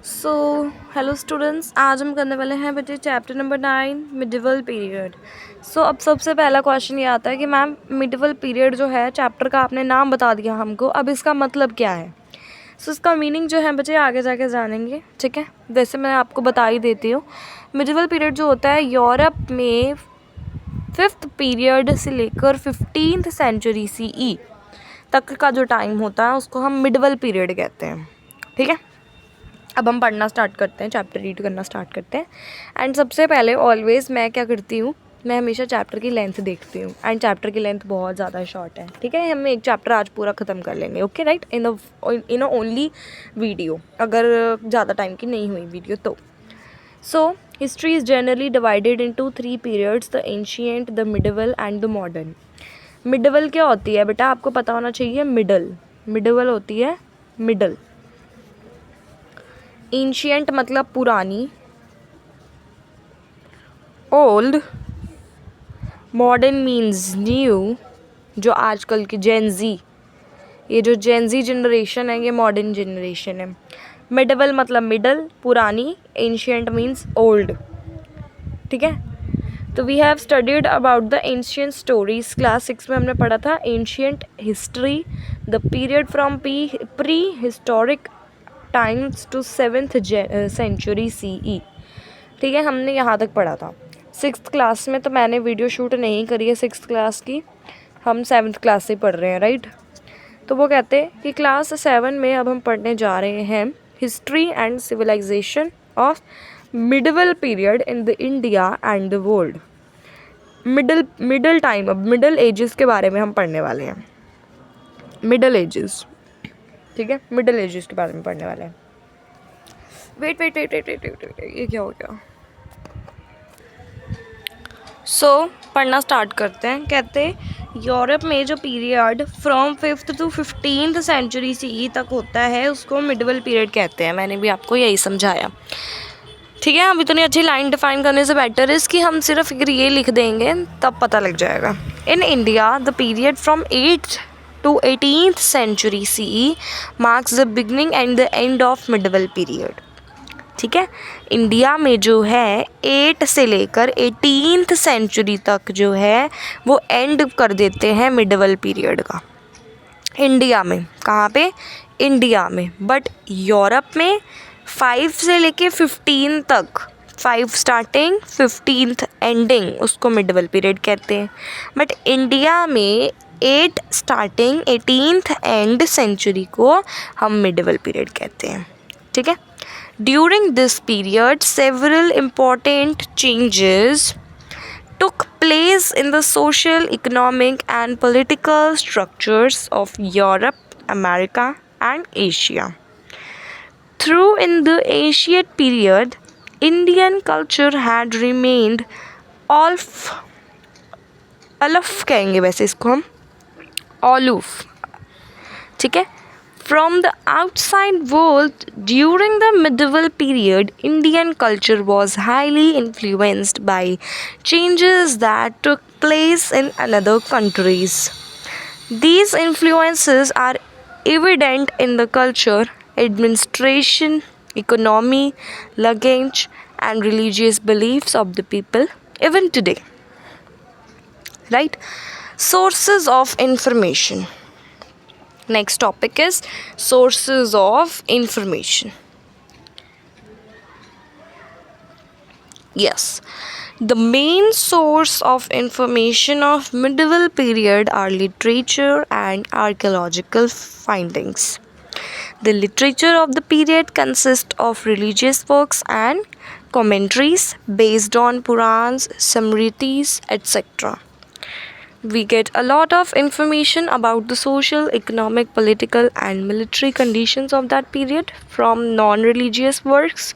So hello students, आज हम करने वाले हैं बच्चे चैप्टर नंबर 9 मिडिवल पीरियड। अब सबसे पहला क्वेश्चन ये आता है कि मैम मिडिवल पीरियड जो है चैप्टर का आपने नाम बता दिया हमको, अब इसका मतलब क्या है। इसका मीनिंग जो है बच्चे आगे जाके जानेंगे, ठीक है। वैसे मैं आपको बता ही देती हूँ। मिडिवल पीरियड जो होता है यूरोप में 5th पीरियड से लेकर 15th सेंचुरी CE तक का जो टाइम होता है उसको हम मिडिवल पीरियड कहते हैं, ठीक है। अब हम पढ़ना स्टार्ट करते हैं, चैप्टर रीड करना स्टार्ट करते हैं। एंड सबसे पहले ऑलवेज़ मैं क्या करती हूँ, मैं हमेशा चैप्टर की लेंथ देखती हूँ। एंड चैप्टर की लेंथ बहुत ज़्यादा शॉर्ट है, ठीक है। हम एक चैप्टर आज पूरा ख़त्म कर लेंगे, okay right, in only video, अगर ज़्यादा टाइम की नहीं हुई वीडियो तो। History is generally divided into 3 periods, the ancient, the medieval and the modern. Medieval क्या होती है बेटा, आपको पता होना चाहिए। मिडिवल होती है मिडल। एंशिएंट मतलब पुरानी, ओल्ड, मॉडर्न मीन्स न्यू, जो आजकल की जेनजी, ये जो जेनजी जनरेशन है ये मॉडर्न जनरेशन है। मिडिवल मतलब मिडल, पुरानी, एंशिएंट मीन्स ओल्ड, ठीक है। तो we have studied about the ancient stories, class 6 में हमने पढ़ा था ancient history, the period from prehistoric times to 7th century CE, ठीक है। हमने यहाँ तक पढ़ा था 6th क्लास में। तो मैंने वीडियो शूट नहीं करी है 6th क्लास की, हम 7th क्लास से पढ़ रहे हैं, राइट। तो वो कहते हैं कि क्लास 7 में अब हम पढ़ने जा रहे हैं history and civilization of medieval period in the India and the world. Middle time, अब मिडल एजेस के बारे में हम पढ़ने वाले हैं। मिडल एजेस, ठीक है, मिडल एजेस के बारे में पढ़ने वाले हैं। Wait wait wait wait wait wait, ये क्या हो गया। पढ़ना स्टार्ट करते हैं। कहते यूरोप में जो period from 5th to 15th century CE तक होता है उसको मिडिवल पीरियड कहते हैं। मैंने भी आपको यही समझाया, ठीक है। अब इतनी अच्छी लाइन डिफाइन करने से बेटर है कि हम सिर्फ फिर ये लिख देंगे तब पता लग जाएगा। In India the period from 8th to 18th century CE marks the beginning and the end of medieval period, ठीक है। इंडिया में जो है 8 से लेकर 18th सेंचुरी तक जो है वो एंड कर देते हैं मिडिवल पीरियड का। इंडिया में, कहाँ पे, इंडिया में। बट यूरोप में 5 से लेके 15 तक, 5 स्टार्टिंग 15th एंडिंग, उसको मिडिवल पीरियड कहते हैं। बट इंडिया में 8 स्टार्टिंग 18th एंड सेंचुरी को हम मिडिवल पीरियड कहते हैं, ठीक है। During this period, several important changes took place in the social, economic, and political structures of Europe, America, and Asia. Through in the ancient period, Indian culture had remained aloof कहेंगे वैसे इसको हम, aloof, ठीक है, from the outside world. During the medieval period, Indian culture was highly influenced by changes that took place in other countries. These influences are evident in the culture, administration, economy, language, and religious beliefs of the people even today. Right? Sources of information. Next topic is sources of information. Yes, the main source of information of medieval period are literature and archaeological findings. The literature of the period consists of religious works and commentaries based on Purans, Smritis, etc. We get a lot of information about the social, economic, political, and military conditions of that period from non-religious works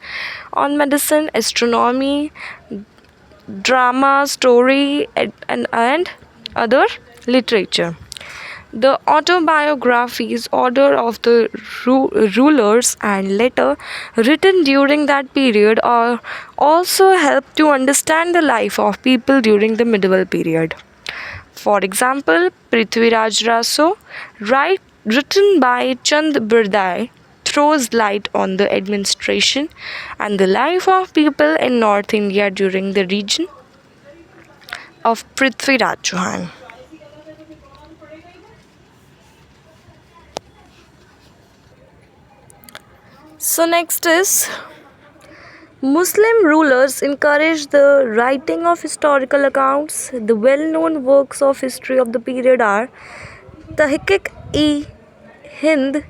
on medicine, astronomy, drama, story, and other literature. The autobiographies, order of the rulers, and letter written during that period are also help to understand the life of people during the medieval period. For example, Prithviraj Raso, written by Chand Birdai throws light on the administration and the life of people in North India during the region of Prithviraj Chauhan. So next is Muslim rulers encouraged the writing of historical accounts. The well-known works of history of the period are Tahqiq-e-Hind,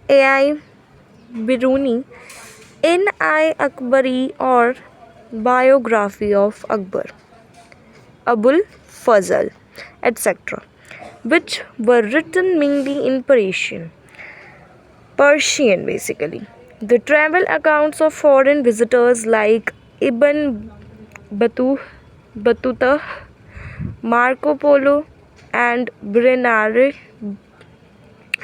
A.I. Biruni, N.I. Akbari or Biography of Akbar, Abul Fazl, etc., which were written mainly in Persian basically. The travel accounts of foreign visitors like Ibn Battuta, Marco Polo, and Brenare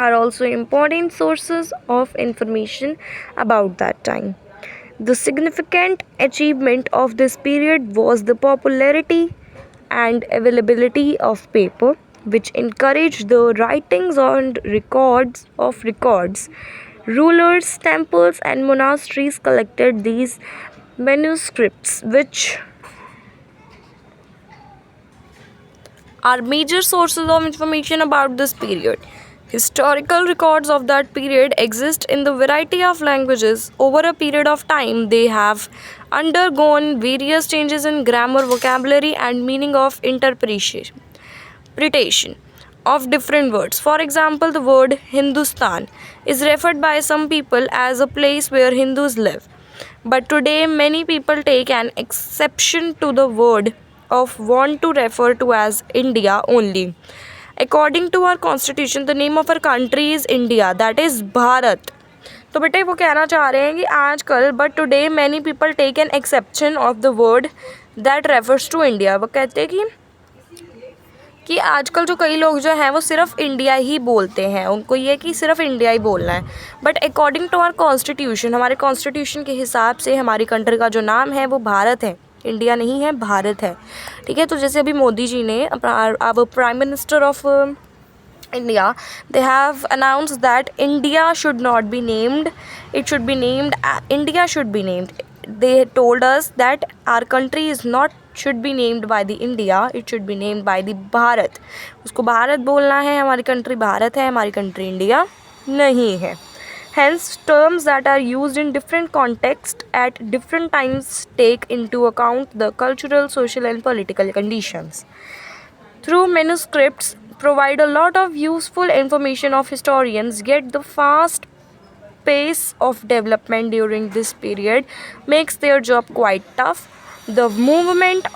are also important sources of information about that time. The significant achievement of this period was the popularity and availability of paper, which encouraged the writings on records. Rulers, temples, and monasteries collected these manuscripts, which are major sources of information about this period. Historical records of that period exist in the variety of languages. Over a period of time, they have undergone various changes in grammar, vocabulary, and meaning of interpretation of different words. For example, the word Hindustan is referred by some people as a place where Hindus live. But today, many people take an exception to the word of want to refer to as India only. According to our constitution, the name of our country is India, that is Bharat. तो बेटे वो कहना चाह रहे हैं कि आजकल but today many people take an exception of the word that refers to India. वो कहते हैं कि आजकल जो कई लोग जो हैं वो सिर्फ इंडिया ही बोलते हैं, उनको ये कि सिर्फ इंडिया ही बोलना है. But according to our constitution, हमारे कॉन्स्टिट्यूशन के हिसाब से हमारी कंट्री का जो नाम है वो भारत है, इंडिया नहीं है, भारत है. ठीक है. तो जैसे अभी मोदी जी ने अब prime minister of India, they have announced that India should not be named, it should be named India should be named. They told us that our country is not should be named by the India, it should be named by the Bharat. उसको भारत बोलना है, हमारी country Bharat है, हमारी country India नहीं है. Hence, terms that are used in different contexts at different times take into account the cultural, social and political conditions. Through manuscripts provide a lot of useful information of historians, yet the fast pace of development during this period makes their job quite tough. The movement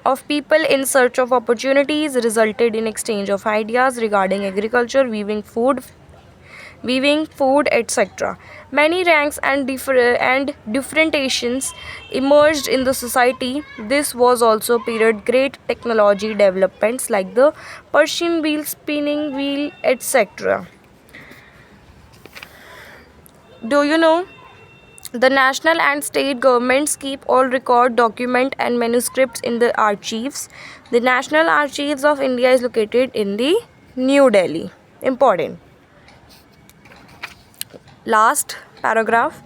of people in search of opportunities resulted in exchange of ideas regarding agriculture, weaving, food, etc. Many ranks and differentiations emerged in the society. This was also period great technology developments like the Persian wheel, spinning wheel, etc. Do you know? The national and state governments keep all record, document and manuscripts in the archives. The National Archives of India is located in the New Delhi. Important. Last paragraph.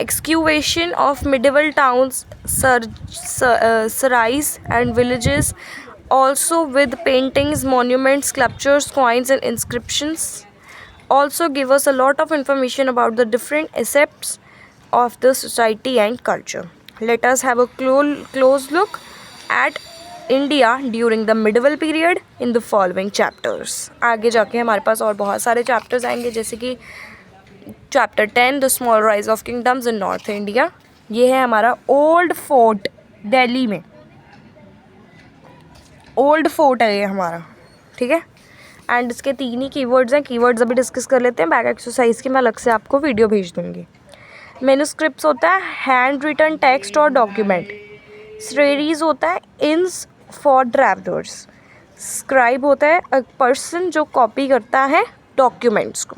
Excavation of medieval towns, sarais and villages, also with paintings, monuments, sculptures, coins and inscriptions, also give us a lot of information about the different aspects of the society and culture. Let us have a close look at India during the medieval period in the following chapters. आगे जाके हमारे पास और बहुत सारे chapters आएंगे, जैसे कि chapter 10 the small rise of kingdoms in north India. ये है हमारा ओल्ड फोर्ट दिल्ली में, ओल्ड फोर्ट है ये हमारा. ठीक है. एंड इसके 3 ही कीवर्ड्स हैं. कीवर्ड्स अभी डिस्कस कर लेते हैं. बैक एक्सरसाइज की मैं अलग से आपको वीडियो भेज दूँगी. मैन्युस्क्रिप्ट्स होता है हैंड रिटन टेक्स्ट और डॉक्यूमेंट. स्टोरीज होता है इंस फॉर ट्रैवलर्स. स्क्राइब होता है अ पर्सन जो कॉपी करता है डॉक्यूमेंट्स को.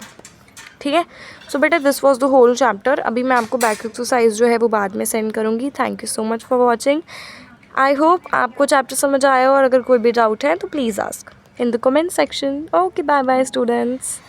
ठीक है. सो बेटा this was the whole chapter. अभी मैं आपको बैक एक्सरसाइज जो है वो बाद में सेंड करूँगी. Thank you so much for watching. I hope आपको चैप्टर समझ आया हो, और अगर कोई भी डाउट है तो please ask. in the comment section. Okay, bye bye, students.